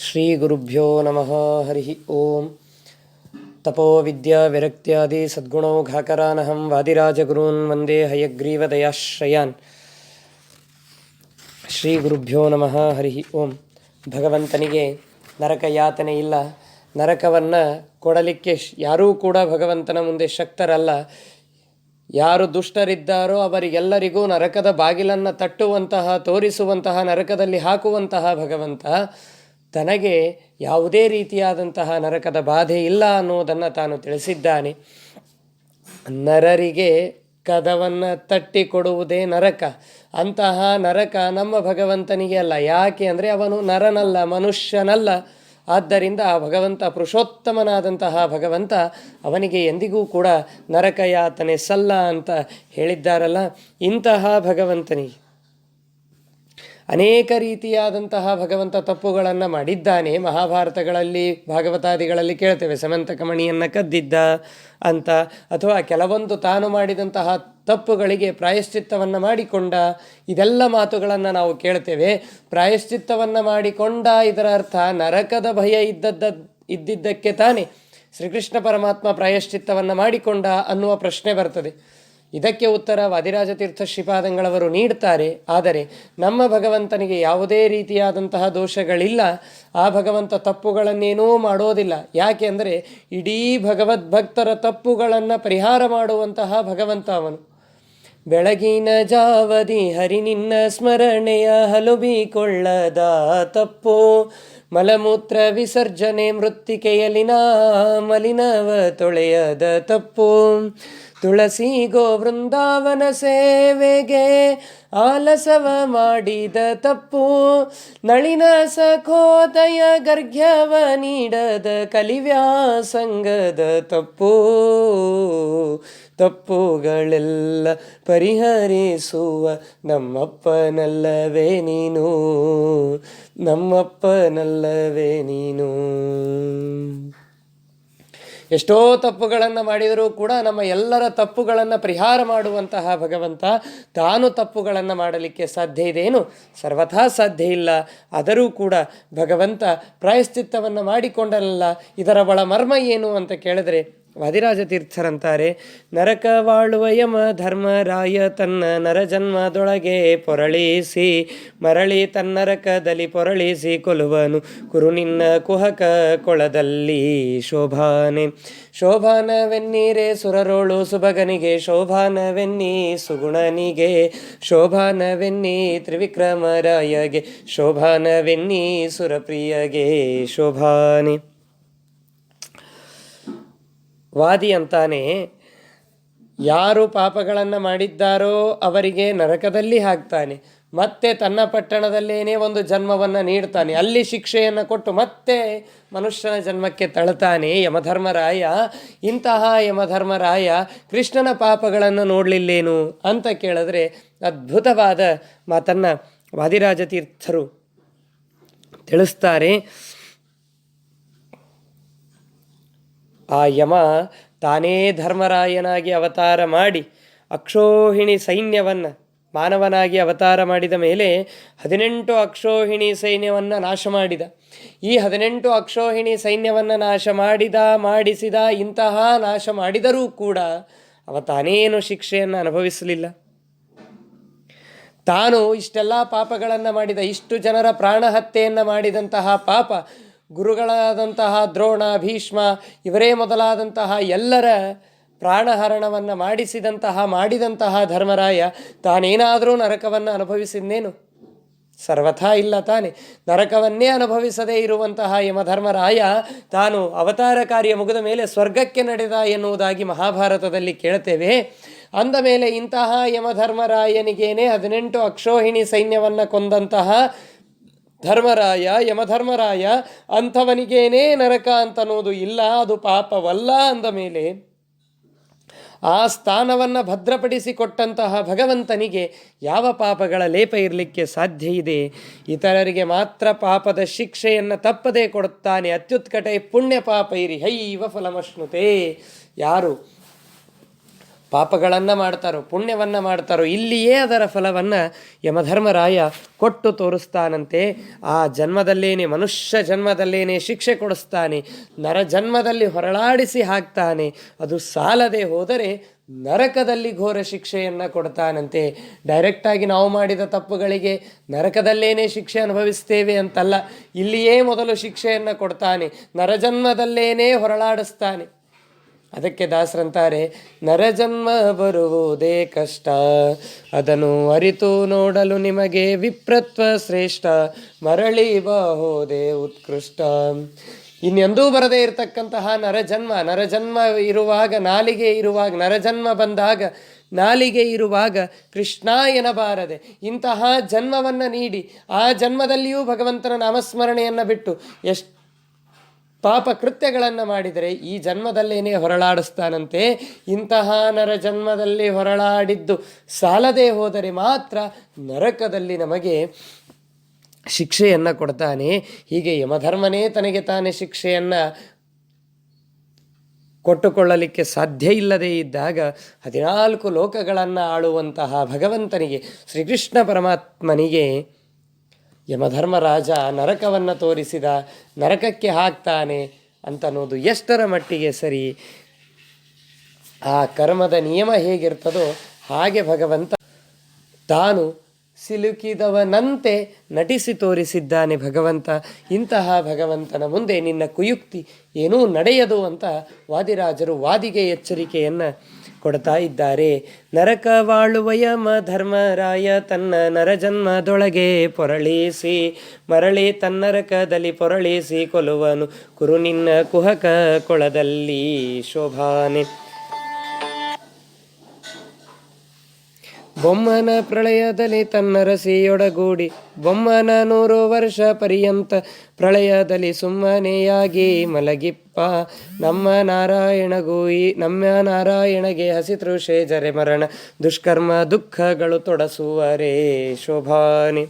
ಶ್ರೀ ಗುರುಭ್ಯೋ ನಮಃ. ಹರಿ ಓಂ. ತಪೋ ವಿದ್ಯಾ ವಿರಕ್ತ್ಯಾದಿ ಸದ್ಗುಣೌಘಾಕರಾನಹಂ ವಾದಿರಾಜಗುರೂನ್ ವಂದೇ ಹಯಗ್ರೀವದಯಾಶ್ರಯಾನ್. ಶ್ರೀ ಗುರುಭ್ಯೋ ನಮಃ. ಹರಿ ಓಂ. ಭಗವಂತನಿಗೆ ನರಕ ಯಾತನೆ ಇಲ್ಲ. ನರಕವನ್ನು ಕೊಡಲಿಕ್ಕೆ ಯಾರೂ ಕೂಡ ಭಗವಂತನ ಮುಂದೆ ಶಕ್ತರಲ್ಲ. ಯಾರು ದುಷ್ಟರಿದ್ದಾರೋ ಅವರಿಗೆಲ್ಲರಿಗೂ ನರಕದ ಬಾಗಿಲನ್ನು ತಟ್ಟುವಂತಹ, ತೋರಿಸುವಂತಹ, ನರಕದಲ್ಲಿ ಹಾಕುವಂತಹ ಭಗವಂತ ತನಗೆ ಯಾವುದೇ ರೀತಿಯಾದಂತಹ ನರಕದ ಬಾಧೆ ಇಲ್ಲ ಅನ್ನೋದನ್ನು ತಾನು ತಿಳಿಸಿದ್ದಾನೆ. ನರರಿಗೆ ಕದವನ್ನು ತಟ್ಟಿಕೊಡುವುದೇ ನರಕ. ಅಂತಹ ನರಕ ನಮ್ಮ ಭಗವಂತನಿಗೆ ಅಲ್ಲ. ಯಾಕೆ ಅಂದರೆ ಅವನು ನರನಲ್ಲ, ಮನುಷ್ಯನಲ್ಲ. ಆದ್ದರಿಂದ ಆ ಭಗವಂತ ಪುರುಷೋತ್ತಮನಾದಂತಹ ಭಗವಂತ, ಅವನಿಗೆ ಎಂದಿಗೂ ಕೂಡ ನರಕ ಯಾತನೆ ಸಲ್ಲ ಅಂತ ಹೇಳಿದ್ದಾರಲ್ಲ. ಇಂತಹ ಭಗವಂತನಿಗೆ ಅನೇಕ ರೀತಿಯಾದಂತಹ ಭಗವಂತ ತಪ್ಪುಗಳನ್ನು ಮಾಡಿದ್ದಾನೆ. ಮಹಾಭಾರತಗಳಲ್ಲಿ, ಭಾಗವತಾದಿಗಳಲ್ಲಿ ಕೇಳ್ತೇವೆ, ಸಮಂತಕಮಣಿಯನ್ನು ಕದ್ದಿದ್ದ ಅಂತ, ಅಥವಾ ಕೆಲವೊಂದು ತಾನು ಮಾಡಿದಂತಹ ತಪ್ಪುಗಳಿಗೆ ಪ್ರಾಯಶ್ಚಿತ್ತವನ್ನು ಮಾಡಿಕೊಂಡ, ಇದೆಲ್ಲ ಮಾತುಗಳನ್ನು ನಾವು ಕೇಳ್ತೇವೆ. ಪ್ರಾಯಶ್ಚಿತ್ತವನ್ನು ಮಾಡಿಕೊಂಡ, ಇದರ ಅರ್ಥ ನರಕದ ಭಯ ಇದ್ದಿದ್ದಕ್ಕೆ ತಾನೇ ಶ್ರೀಕೃಷ್ಣ ಪರಮಾತ್ಮ ಪ್ರಾಯಶ್ಚಿತ್ತವನ್ನು ಮಾಡಿಕೊಂಡ ಅನ್ನುವ ಪ್ರಶ್ನೆ ಬರ್ತದೆ. ಇದಕ್ಕೆ ಉತ್ತರ ವಾದಿರಾಜತೀರ್ಥ ಶ್ರೀಪಾದಂಗಳವರು ನೀಡ್ತಾರೆ. ಆದರೆ ನಮ್ಮ ಭಗವಂತನಿಗೆ ಯಾವುದೇ ರೀತಿಯಾದಂತಹ ದೋಷಗಳಿಲ್ಲ. ಆ ಭಗವಂತ ತಪ್ಪುಗಳನ್ನೇನೂ ಮಾಡೋದಿಲ್ಲ. ಯಾಕೆ ಅಂದರೆ ಇಡೀ ಭಗವದ್ಭಕ್ತರ ತಪ್ಪುಗಳನ್ನು ಪರಿಹಾರ ಮಾಡುವಂತಹ ಭಗವಂತ ಅವನು. ಬೆಳಗಿನ ಜಾವದಿ ಹರಿ ನಿನ್ನ ಸ್ಮರಣೆಯ ಹಲುಬಿಕೊಳ್ಳದ ತಪ್ಪು, ಮಲಮೂತ್ರ ವಿಸರ್ಜನೆ ಮೃತ್ತಿಕೆಯಲಿನ ಮಲಿನವ ತೊಳೆಯದ ತಪ್ಪು, ತುಳಸಿ ಗೋ ವೃಂದಾವನ ಸೇವೆಗೆ ಆಲಸವ ಮಾಡಿದ ತಪ್ಪು, ನಳಿನ ಸಖೋದಯ ಗರ್ಘ್ಯವ ನೀಡದ ಕಲಿವ್ಯಾಸಂಗದ ತಪ್ಪು, ತಪ್ಪುಗಳೆಲ್ಲ ಪರಿಹರಿಸುವ ನಮ್ಮಪ್ಪನಲ್ಲವೇ ನೀನು, ನಮ್ಮಪ್ಪನಲ್ಲವೇ ನೀನು. ಎಷ್ಟೋ ತಪ್ಪುಗಳನ್ನು ಮಾಡಿದರೂ ಕೂಡ ನಮ್ಮ ಎಲ್ಲರ ತಪ್ಪುಗಳನ್ನು ಪರಿಹಾರ ಮಾಡುವಂತಹ ಭಗವಂತ ತಾನು ತಪ್ಪುಗಳನ್ನು ಮಾಡಲಿಕ್ಕೆ ಸಾಧ್ಯ ಇದೆಯೇನು? ಸರ್ವಥಾ ಸಾಧ್ಯ ಇಲ್ಲ. ಆದರೂ ಕೂಡ ಭಗವಂತ ಪ್ರಾಯಶ್ಚಿತ್ತವನ್ನು ಮಾಡಿಕೊಂಡಲ್ಲ. ಇದರ ಒಳಮರ್ಮ ಏನು ಅಂತ ಕೇಳಿದ್ರೆ ವಾದಿರಾಜತೀರ್ಥರಂತಾರೆ, ನರಕವಾಳುವ ಯಮ ಧರ್ಮರಾಯ ತನ್ನ ನರಜನ್ಮದೊಳಗೆ ಪೊರಳಿಸಿ ಮರಳಿ ತನ್ನರಕದಲ್ಲಿ ಪೊರಳಿಸಿ ಕೊಲುವನು ಕುರು ನಿನ್ನ ಕುಹಕ ಕೊಳದಲ್ಲಿ ಶೋಭಾನೆ. ಶೋಭಾನವೆನ್ನೀರೆ ಸುರರೋಳು ಸುಭಗನಿಗೆ, ಶೋಭಾನವೆನ್ನಿ ಸುಗುಣನಿಗೆ, ಶೋಭಾನವೆನ್ನಿ ತ್ರಿವಿಕ್ರಮರಾಯಗೆ, ಶೋಭಾನವೆನ್ನಿ ಸುರಪ್ರಿಯಗೆ ಶೋಭಾನೆ. ವಾದಿ ಅಂತಾನೆ, ಯಾರು ಪಾಪಗಳನ್ನು ಮಾಡಿದ್ದಾರೋ ಅವರಿಗೆ ನರಕದಲ್ಲಿ ಹಾಕ್ತಾನೆ, ಮತ್ತೆ ತನ್ನ ಪಟ್ಟಣದಲ್ಲೇನೇ ಒಂದು ಜನ್ಮವನ್ನು ನೀಡ್ತಾನೆ, ಅಲ್ಲಿ ಶಿಕ್ಷೆಯನ್ನು ಕೊಟ್ಟು ಮತ್ತೆ ಮನುಷ್ಯನ ಜನ್ಮಕ್ಕೆ ತಳ್ತಾನೆ ಯಮಧರ್ಮರಾಯ. ಇಂತಹ ಯಮಧರ್ಮರಾಯ ಕೃಷ್ಣನ ಪಾಪಗಳನ್ನು ನೋಡಲಿಲ್ಲೇನು ಅಂತ ಕೇಳಿದ್ರೆ ಅದ್ಭುತವಾದ ಮಾತನ್ನು ವಾದಿರಾಜತೀರ್ಥರು ತಿಳಿಸ್ತಾರೆ. ಆ ಯಮ ತಾನೇ ಧರ್ಮರಾಯನಾಗಿ ಅವತಾರ ಮಾಡಿ ಅಕ್ಷೋಹಿಣಿ ಸೈನ್ಯವನ್ನು ಮಾನವನಾಗಿ ಅವತಾರ ಮಾಡಿದ ಮೇಲೆ 18 ಅಕ್ಷೋಹಿಣಿ ಸೈನ್ಯವನ್ನು ನಾಶ ಮಾಡಿದ. ಈ 18 ಅಕ್ಷೋಹಿಣಿ ಸೈನ್ಯವನ್ನು ಮಾಡಿಸಿದ. ಇಂತಹ ನಾಶ ಮಾಡಿದರೂ ಕೂಡ ಅವ ತಾನೇನು ಶಿಕ್ಷೆಯನ್ನು ಅನುಭವಿಸಲಿಲ್ಲ. ತಾನು ಇಷ್ಟೆಲ್ಲ ಪಾಪಗಳನ್ನು ಮಾಡಿದ, ಇಷ್ಟು ಜನರ ಪ್ರಾಣ ಹತ್ಯೆಯನ್ನು ಮಾಡಿದಂತಹ ಪಾಪ, ಗುರುಗಳಾದಂತಹ ದ್ರೋಣ, ಭೀಷ್ಮ ಇವರೇ ಮೊದಲಾದಂತಹ ಎಲ್ಲರ ಪ್ರಾಣಹರಣವನ್ನು ಮಾಡಿದಂತಹ ಧರ್ಮರಾಯ ತಾನೇನಾದರೂ ನರಕವನ್ನು ಅನುಭವಿಸಿದ್ನೇನು? ಸರ್ವಥಾ ಇಲ್ಲ ತಾನೆ. ನರಕವನ್ನೇ ಅನುಭವಿಸದೇ ಇರುವಂತಹ ಯಮಧರ್ಮರಾಯ ತಾನು ಅವತಾರ ಕಾರ್ಯ ಮುಗಿದ ಮೇಲೆ ಸ್ವರ್ಗಕ್ಕೆ ನಡೆದ ಎನ್ನುವುದಾಗಿ ಮಹಾಭಾರತದಲ್ಲಿ ಕೇಳ್ತೇವೆ. ಅಂದ ಮೇಲೆ ಇಂತಹ ಯಮಧರ್ಮರಾಯನಿಗೇನೆ 18 ಅಕ್ಷೋಹಿಣಿ ಸೈನ್ಯವನ್ನು ಕೊಂದಂತಹ ಧರ್ಮರಾಯ, ಯಮಧರ್ಮರಾಯ ಅಂಥವನಿಗೇನೇ ನರಕ ಅಂತನ್ನೋದು ಇಲ್ಲ, ಅದು ಪಾಪವಲ್ಲ ಅಂದ ಮೇಲೆ ಆ ಸ್ಥಾನವನ್ನು ಭದ್ರಪಡಿಸಿಕೊಟ್ಟಂತಹ ಭಗವಂತನಿಗೆ ಯಾವ ಪಾಪಗಳ ಲೇಪ ಇರಲಿಕ್ಕೆ ಸಾಧ್ಯ ಇದೆ? ಇತರರಿಗೆ ಮಾತ್ರ ಪಾಪದ ಶಿಕ್ಷೆಯನ್ನು ತಪ್ಪದೇ ಕೊಡುತ್ತಾನೆ. ಅತ್ಯುತ್ಕಟೆ ಪುಣ್ಯ ಪಾಪ ಇರಿ ಹೈವ ಫಲಮಶ್ನುತೆ. ಯಾರು ಪಾಪಗಳನ್ನು ಮಾಡ್ತಾರೋ ಪುಣ್ಯವನ್ನು ಮಾಡ್ತಾರೋ ಇಲ್ಲಿಯೇ ಅದರ ಫಲವನ್ನು ಯಮಧರ್ಮರಾಯ ಕೊಟ್ಟು ತೋರಿಸ್ತಾನಂತೆ. ಆ ಜನ್ಮದಲ್ಲೇನೆ, ಮನುಷ್ಯ ಜನ್ಮದಲ್ಲೇನೆ ಶಿಕ್ಷೆ ಕೊಡಿಸ್ತಾನೆ, ನರ ಜನ್ಮದಲ್ಲಿ ಹೊರಳಾಡಿಸಿ ಹಾಕ್ತಾನೆ. ಅದು ಸಾಲದೆ ಹೋದರೆ ನರಕದಲ್ಲಿ ಘೋರ ಶಿಕ್ಷೆಯನ್ನು ಕೊಡ್ತಾನಂತೆ. ಡೈರೆಕ್ಟಾಗಿ ನಾವು ಮಾಡಿದ ತಪ್ಪುಗಳಿಗೆ ನರಕದಲ್ಲೇನೆ ಶಿಕ್ಷೆ ಅನುಭವಿಸ್ತೇವೆ ಅಂತಲ್ಲ, ಇಲ್ಲಿಯೇ ಮೊದಲು ಶಿಕ್ಷೆಯನ್ನು ಕೊಡ್ತಾನೆ, ನರಜನ್ಮದಲ್ಲೇನೇ ಹೊರಳಾಡಿಸ್ತಾನೆ. ಅದಕ್ಕೆ ದಾಸರಂತಾರೆ, ನರಜನ್ಮ ಬರುವುದೇ ಕಷ್ಟ, ಅದನ್ನು ಅರಿತು ನೋಡಲು ನಿಮಗೆ ವಿಪ್ರತ್ವ ಶ್ರೇಷ್ಠ, ಮರಳಿ ಬಹುದೇ ಉತ್ಕೃಷ್ಟ. ಇನ್ನೆಂದೂ ಬರದೇ ಇರತಕ್ಕಂತಹ ನರಜನ್ಮ ಇರುವಾಗ, ನಾಲಿಗೆ ಇರುವಾಗ, ನರಜನ್ಮ ಬಂದಾಗ ನಾಲಿಗೆ ಇರುವಾಗ ಕೃಷ್ಣ ಎನ್ನಬಾರದೆ ಇಂತಹ ಜನ್ಮವನ್ನು ನೀಡಿ ಆ ಜನ್ಮದಲ್ಲಿಯೂ ಭಗವಂತನ ನಾಮಸ್ಮರಣೆಯನ್ನು ಬಿಟ್ಟು ಎಷ್ಟು ಪಾಪ ಕೃತ್ಯಗಳನ್ನು ಮಾಡಿದರೆ ಈ ಜನ್ಮದಲ್ಲೇನೆ ಹೊರಳಾಡಿಸ್ತಾನಂತೆ. ಇಂತಹ ನರ ಜನ್ಮದಲ್ಲಿ ಹೊರಳಾಡಿದ್ದು ಸಾಲದೇ ಹೋದರೆ ಮಾತ್ರ ನರಕದಲ್ಲಿ ನಮಗೆ ಶಿಕ್ಷೆಯನ್ನು ಕೊಡ್ತಾನೆ. ಹೀಗೆ ಯಮಧರ್ಮನೇ ತನಗೆ ತಾನೇ ಶಿಕ್ಷೆಯನ್ನು ಕೊಟ್ಟುಕೊಳ್ಳಲಿಕ್ಕೆ ಸಾಧ್ಯ ಇಲ್ಲದೇ ಇದ್ದಾಗ 14 ಲೋಕಗಳನ್ನು ಆಳುವಂತಹ ಭಗವಂತನಿಗೆ, ಶ್ರೀಕೃಷ್ಣ ಪರಮಾತ್ಮನಿಗೆ ಯಮಧರ್ಮರಾಜ ನರಕವನ್ನು ತೋರಿಸಿದ, ನರಕಕ್ಕೆ ಹಾಕ್ತಾನೆ ಅಂತನ್ನೋದು ಎಷ್ಟರ ಮಟ್ಟಿಗೆ ಸರಿ? ಆ ಕರ್ಮದ ನಿಯಮ ಹೇಗಿರ್ತದೋ ಹಾಗೆ ಭಗವಂತ ತಾನು ಸಿಲುಕಿದವನಂತೆ ನಟಿಸಿ ತೋರಿಸಿದ್ದಾನೆ ಭಗವಂತ. ಇಂತಹ ಭಗವಂತನ ಮುಂದೆ ನಿನ್ನ ಕುಯುಕ್ತಿ ಏನೂ ನಡೆಯದು ಅಂತ ವಾದಿರಾಜರು ವಾದಿಗೆ ಎಚ್ಚರಿಕೆಯನ್ನು ಕೊಡ್ತಾ ಇದ್ದಾರೆ. ನರಕವಾಳುವ ಯಮ ಧರ್ಮರಾಯ ತನ್ನ ನರಜನ್ಮದೊಳಗೆ ಪೊರಳಿಸಿ, ಮರಳಿ ತನ್ನರಕದಲ್ಲಿ ಪೊರಳಿಸಿ ಕೊಲುವನು ಕುರು ನಿನ್ನ ಕುಹಕ ಕೊಳದಲ್ಲಿ ಶೋಭಾನೆ. ಬೊಮ್ಮನ ಪ್ರಳಯದಲ್ಲಿ ತನ್ನ ರಸಿಯೊಡಗೂಡಿ, ಬೊಮ್ಮನ 100 ವರ್ಷ ಪರ್ಯಂತ ಪ್ರಳಯದಲ್ಲಿ ಸುಮ್ಮನೆಯಾಗಿ ಮಲಗಿಪ್ಪ, ನಮ್ಮ ನಾರಾಯಣಗೆ ಹಸಿತೃಷೆ ಜರೆ ಮರಣ ದುಷ್ಕರ್ಮ ದುಃಖಗಳು ತೊಡಸುವರೇ ಶೋಭಾನೆ.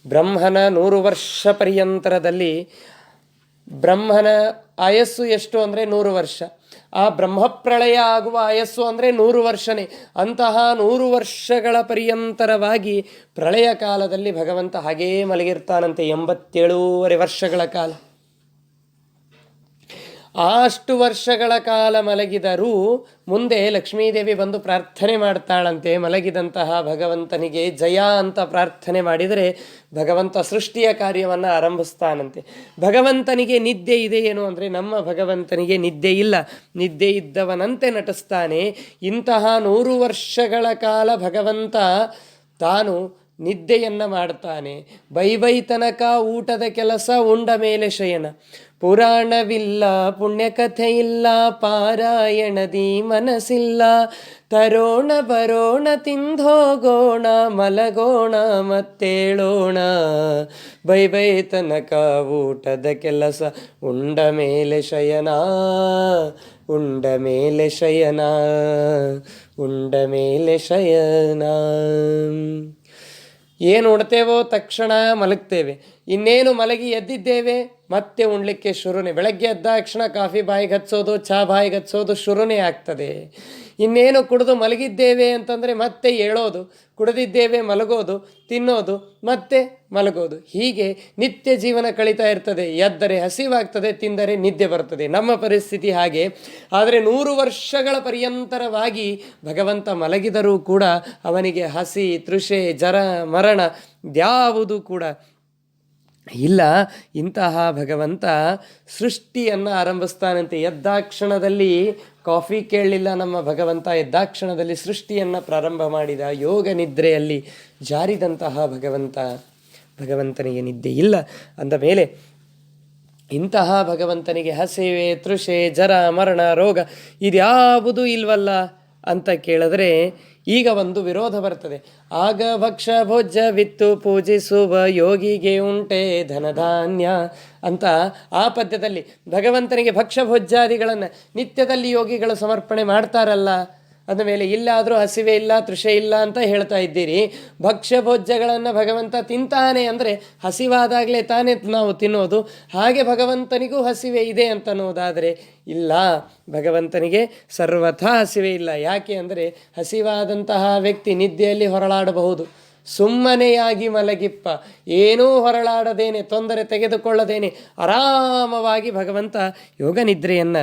ಬ್ರಹ್ಮನ 100 ವರ್ಷ ಪರ್ಯಂತರದಲ್ಲಿ, ಬ್ರಹ್ಮನ ಆಯಸ್ಸು ಎಷ್ಟು ಅಂದರೆ 100 ವರ್ಷ. ಆ ಬ್ರಹ್ಮಪ್ರಳಯ ಆಗುವ ಆಯಸ್ಸು ಅಂದರೆ 100 ವರ್ಷನೇ. ಅಂತಹ 100 ವರ್ಷಗಳ ಪರ್ಯಂತರವಾಗಿ ಪ್ರಳಯ ಕಾಲದಲ್ಲಿ ಭಗವಂತ ಹಾಗೇ ಮಲಗಿರ್ತಾನಂತೆ, 87.5 ವರ್ಷಗಳ ಕಾಲ. ಅಷ್ಟು ವರ್ಷಗಳ ಕಾಲ ಮಲಗಿದರೂ ಮುಂದೆ ಲಕ್ಷ್ಮೀದೇವಿ ಬಂದು ಪ್ರಾರ್ಥನೆ ಮಾಡ್ತಾಳಂತೆ. ಮಲಗಿದಂತಹ ಭಗವಂತನಿಗೆ ಜಯ ಅಂತ ಪ್ರಾರ್ಥನೆ ಮಾಡಿದರೆ ಭಗವಂತ ಸೃಷ್ಟಿಯ ಕಾರ್ಯವನ್ನು ಆರಂಭಿಸ್ತಾನಂತೆ. ಭಗವಂತನಿಗೆ ನಿದ್ದೆ ಇದೆ ಏನು ಅಂದರೆ, ನಮ್ಮ ಭಗವಂತನಿಗೆ ನಿದ್ದೆ ಇಲ್ಲ, ನಿದ್ದೆ ಇದ್ದವನಂತೆ ನಟಿಸ್ತಾನೆ. ಇಂತಹ 100 ವರ್ಷಗಳ ಕಾಲ ಭಗವಂತ ತಾನು ನಿದ್ದೆಯನ್ನು ಮಾಡ್ತಾನೆ. ಬೈ ತನಕ ಊಟದ ಕೆಲಸ, ಉಂಡ ಮೇಲೆ ಶಯನ. ಪುರಾಣವಿಲ್ಲ, ಪುಣ್ಯಕಥೆ ಇಲ್ಲ, ಪಾರಾಯಣದಿ ಮನಸ್ಸಿಲ್ಲ. ತರೋಣ ಬರೋಣ ತಿಂದೋಗೋಣ, ಮಲಗೋಣ ಮತ್ತೇಳೋಣ. ಬೈ ತನಕ ಊಟದ ಕೆಲಸ, ಉಂಡ ಮೇಲೆ ಶಯನ, ಉಂಡ ಮೇಲೆ ಶಯನ, ಉಂಡ ಮೇಲೆ ಶಯನ. ಏನು ಉಣ್ತೇವೋ ತಕ್ಷಣ ಮಲಗ್ತೇವೆ, ಇನ್ನೇನು ಮಲಗಿ ಎದ್ದಿದ್ದೇವೆ ಮತ್ತೆ ಉಣ್ಲಿಕ್ಕೆ ಶುರುನೇ. ಬೆಳಗ್ಗೆ ಎದ್ದಾಕ್ಷಣ ಕಾಫಿ ಬಾಯಿಗೆ ಹಚ್ಚೋದು, ಚಹಾ ಬಾಯಿಗೆ ಹಚ್ಚೋದು ಶುರುನೇ ಆಗ್ತದೆ. ಇನ್ನೇನು ಕುಡಿದು ಮಲಗಿದ್ದೇವೆ ಅಂತಂದರೆ ಮತ್ತೆ ಏಳೋದು, ಕುಡಿದಿದ್ದೇವೆ ಮಲಗೋದು, ತಿನ್ನೋದು, ಮತ್ತೆ ಮಲಗೋದು. ಹೀಗೆ ನಿತ್ಯ ಜೀವನ ಕಳೀತಾ ಇರ್ತದೆ. ಎದ್ದರೆ ಹಸಿವಾಗ್ತದೆ, ತಿಂದರೆ ನಿದ್ದೆ ಬರ್ತದೆ. ನಮ್ಮ ಪರಿಸ್ಥಿತಿ ಹಾಗೆ. ಆದರೆ 100 ವರ್ಷಗಳ ಪರ್ಯಂತರವಾಗಿ ಭಗವಂತ ಮಲಗಿದರೂ ಕೂಡ ಅವನಿಗೆ ಹಸಿ, ತೃಷೆ, ಜರ, ಮರಣ ಯಾವುದು ಕೂಡ ಇಲ್ಲ. ಇಂತಹ ಭಗವಂತ ಸೃಷ್ಟಿಯನ್ನು ಆರಂಭಿಸ್ತಾನಂತೆ. ಎದ್ದಾಕ್ಷಣದಲ್ಲಿ ಕಾಫಿ ಕೇಳಲಿಲ್ಲ ನಮ್ಮ ಭಗವಂತ, ಎದ್ದಾಕ್ಷಣದಲ್ಲಿ ಸೃಷ್ಟಿಯನ್ನು ಪ್ರಾರಂಭ ಮಾಡಿದ. ಯೋಗ ನಿದ್ರೆಯಲ್ಲಿ ಜಾರಿದಂತಹ ಭಗವಂತನಿಗೆ ನಿದ್ದೆ ಇಲ್ಲ ಅಂದ ಮೇಲೆ, ಇಂತಹ ಭಗವಂತನಿಗೆ ಹಸಿವೆ, ತೃಷೆ, ಜರ, ಮರಣ, ರೋಗ ಇದ್ಯಾವುದೂ ಇಲ್ವಲ್ಲ ಅಂತ ಕೇಳಿದ್ರೆ ಈಗ ಒಂದು ವಿರೋಧ ಬರ್ತದೆ. ಆಗ ಭಕ್ಷ ಭೋಜ್ಯವಿತ್ತು ಪೂಜಿಸುವ ಯೋಗಿಗೆ ಉಂಟೆ ಧನಧಾನ್ಯ ಅಂತ ಆ ಪದ್ಯದಲ್ಲಿ ಭಗವಂತನಿಗೆ ಭಕ್ಷ್ಯ ಭೋಜ್ಯಾದಿಗಳನ್ನು ನಿತ್ಯದಲ್ಲಿ ಯೋಗಿಗಳು ಸಮರ್ಪಣೆ ಮಾಡ್ತಾರಲ್ಲ ಅಂದಮೇಲೆ ಇಲ್ಲಾದರೂ ಹಸಿವೆ ಇಲ್ಲ, ತೃಷೆ ಇಲ್ಲ ಅಂತ ಹೇಳ್ತಾ ಇದ್ದೀರಿ. ಭಕ್ಷ್ಯ ಭೋಜ್ಯಗಳನ್ನು ಭಗವಂತ ತಿಂತಾನೆ ಅಂದರೆ ಹಸಿವಾದಾಗಲೇ ತಾನೇ ನಾವು ತಿನ್ನೋದು. ಹಾಗೆ ಭಗವಂತನಿಗೂ ಹಸಿವೆ ಇದೆ ಅಂತನ್ನೋದಾದರೆ ಇಲ್ಲ, ಭಗವಂತನಿಗೆ ಸರ್ವಥಾ ಹಸಿವೆ ಇಲ್ಲ. ಯಾಕೆ ಅಂದರೆ ಹಸಿವಾದಂತಹ ವ್ಯಕ್ತಿ ನಿದ್ದೆಯಲ್ಲಿ ಹೊರಳಾಡಬಹುದು, ಸುಮ್ಮನೆಯಾಗಿ ಮಲಗಿಪ್ಪ, ಏನೂ ಹೊರಳಾಡದೇನೆ, ತೊಂದರೆ ತೆಗೆದುಕೊಳ್ಳದೇನೆ ಆರಾಮವಾಗಿ ಭಗವಂತ ಯೋಗ ನಿದ್ರೆಯನ್ನು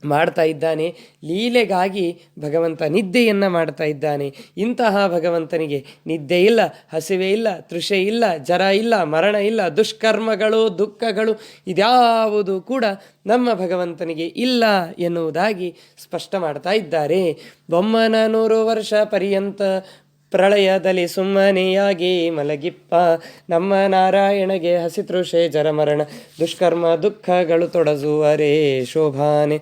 ಮಾಡ್ತಾ ಇದ್ದಾನೆ. ಲೀಲೆಗಾಗಿ ಭಗವಂತ ನಿದ್ದೆಯನ್ನು ಮಾಡ್ತಾ ಇದ್ದಾನೆ. ಇಂತಹ ಭಗವಂತನಿಗೆ ನಿದ್ದೆ ಇಲ್ಲ, ಹಸಿವೆ ಇಲ್ಲ, ತೃಷೆ ಇಲ್ಲ, ಜರ ಇಲ್ಲ, ಮರಣ ಇಲ್ಲ, ದುಷ್ಕರ್ಮಗಳು, ದುಃಖಗಳು ಇದ್ಯಾವುದು ಕೂಡ ನಮ್ಮ ಭಗವಂತನಿಗೆ ಇಲ್ಲ ಎನ್ನುವುದಾಗಿ ಸ್ಪಷ್ಟ ಮಾಡ್ತಾ ಇದ್ದಾರೆ. ಬೊಮ್ಮನ 100 ವರ್ಷ ಪರ್ಯಂತ ಪ್ರಳಯದಲ್ಲಿ ಸುಮ್ಮನೆಯಾಗಿ ಮಲಗಿಪ್ಪ, ನಮ್ಮ ನಾರಾಯಣಗೆ ಹಸಿತೃಷೆ ಜರಮರಣ ದುಷ್ಕರ್ಮ ದುಃಖಗಳು ತೊಡಸುವರೇ ಶೋಭಾನೆ.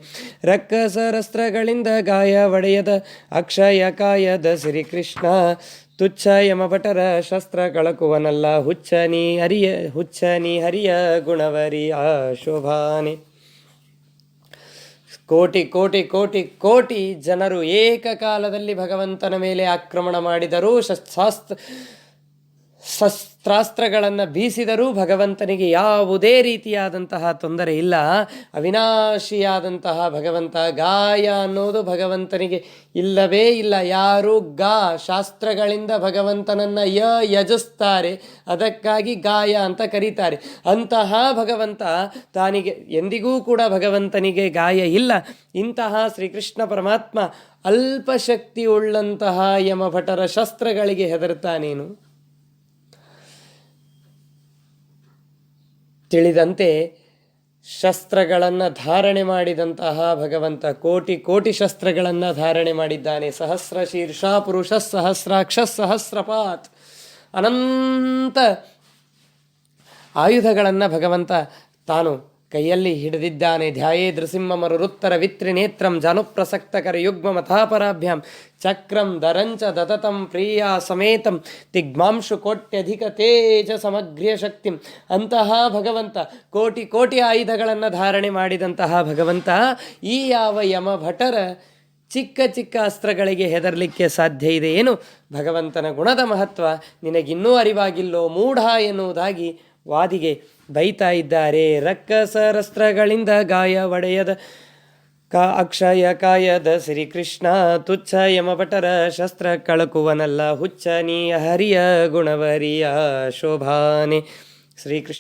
ರಕ್ಕಸರಸ್ತ್ರಗಳಿಂದ ಗಾಯ ಒಡೆಯದ ಅಕ್ಷಯ ಕಾಯದ ಶ್ರೀಕೃಷ್ಣ, ತುಚ್ಛ ಯಮಭಟರ ಶಸ್ತ್ರ ಕಳಕುವನಲ್ಲ, ಹುಚ್ಚನಿ ಹರಿಯ ಗುಣವರಿಯ ಶೋಭಾನೆ. ಕೋಟಿ ಕೋಟಿ ಕೋಟಿ ಕೋಟಿ ಜನರು ಏಕಕಾಲದಲ್ಲಿ ಭಗವಂತನ ಮೇಲೆ ಆಕ್ರಮಣ ಮಾಡಿದರೂ, ಶಸ್ತ್ರಾಸ್ತ್ರಗಳನ್ನು ಬೀಸಿದರೂ ಭಗವಂತನಿಗೆ ಯಾವುದೇ ರೀತಿಯಾದಂತಹ ತೊಂದರೆ ಇಲ್ಲ. ಅವಿನಾಶಿಯಾದಂತಹ ಭಗವಂತ, ಗಾಯ ಅನ್ನೋದು ಭಗವಂತನಿಗೆ ಇಲ್ಲವೇ ಇಲ್ಲ. ಯಾರು ಶಾಸ್ತ್ರಗಳಿಂದ ಭಗವಂತನನ್ನು ಯಜಿಸ್ತಾರೆ, ಅದಕ್ಕಾಗಿ ಗಾಯ ಅಂತ ಕರೀತಾರೆ. ಅಂತಹ ಭಗವಂತ ತಾನಿಗೆ ಎಂದಿಗೂ ಕೂಡ ಭಗವಂತನಿಗೆ ಗಾಯ ಇಲ್ಲ. ಇಂತಹ ಶ್ರೀಕೃಷ್ಣ ಪರಮಾತ್ಮ ಅಲ್ಪಶಕ್ತಿ ಉಳ್ಳಂತಹ ಯಮಭಟರ ಶಸ್ತ್ರಗಳಿಗೆ ಹೆದರ್ತಾನೇನು? ತಿಳಿದಂತೆ ಶಸ್ತ್ರಗಳನ್ನು ಧಾರಣೆ ಮಾಡಿದಂತಹ ಭಗವಂತ ಕೋಟಿ ಕೋಟಿ ಶಸ್ತ್ರಗಳನ್ನು ಧಾರಣೆ ಮಾಡಿದ್ದಾನೆ. ಸಹಸ್ರ ಶೀರ್ಷ ಪುರುಷ ಸಹಸ್ರಾಕ್ಷ ಸಹಸ್ರಪಾತ್, ಅನಂತ ಆಯುಧಗಳನ್ನು ಭಗವಂತ ತಾನು ಕೈಯಲ್ಲಿ ಹಿಡಿದಿದ್ದಾನೆ. ಧ್ಯಾಯೇ ನೃಸಿಂಹ ಮರುರುತ್ತರ ವಿತ್ರಿನೇತ್ರಂ ಜಾನುಪ್ರಸಕ್ತಕರ ಯುಗ್ಮ ಮಥಾಪರಾಭ್ಯಾಂ ಚಕ್ರಂ ದರಂಚ ದತತಂ ಪ್ರಿಯ ಸಮೇತಂ ತಿಗ್ಮಾಂಶು ಕೋಟ್ಯಧಿಕ ತೇಜ ಸಮಗ್ರ್ಯ ಶಕ್ತಿಂ. ಅಂತಹ ಭಗವಂತ, ಕೋಟಿ ಕೋಟಿ ಆಯುಧಗಳನ್ನು ಧಾರಣೆ ಮಾಡಿದಂತಹ ಭಗವಂತ ಈ ಯಾವ ಯಮಭಟರ ಚಿಕ್ಕ ಚಿಕ್ಕ ಅಸ್ತ್ರಗಳಿಗೆ ಹೆದರಲಿಕ್ಕೆ ಸಾಧ್ಯ ಇದೆ ಏನು? ಭಗವಂತನ ಗುಣದ ಮಹತ್ವ ನಿನಗಿನ್ನೂ ಅರಿವಾಗಿಲ್ಲೋ ಮೂಢ ಎನ್ನುವುದಾಗಿ ವಾದಿಗೆ ಬೈತಾ ಇದ್ದಾರೆ. ರಕ್ಕಸರಸ್ತ್ರಗಳಿಂದ ಗಾಯ ಒಡೆಯದ ಅಕ್ಷಯ ಕಾಯದ ಶ್ರೀಕೃಷ್ಣ, ತುಚ್ಛ ಯಮಭಟರ ಶಸ್ತ್ರ ಕಳಕುವನಲ್ಲ, ಹುಚ್ಚ ನೀ ಹರಿಯ ಗುಣವರಿಯ ಶೋಭಾನೆ. ಶ್ರೀಕೃಷ್ಣ.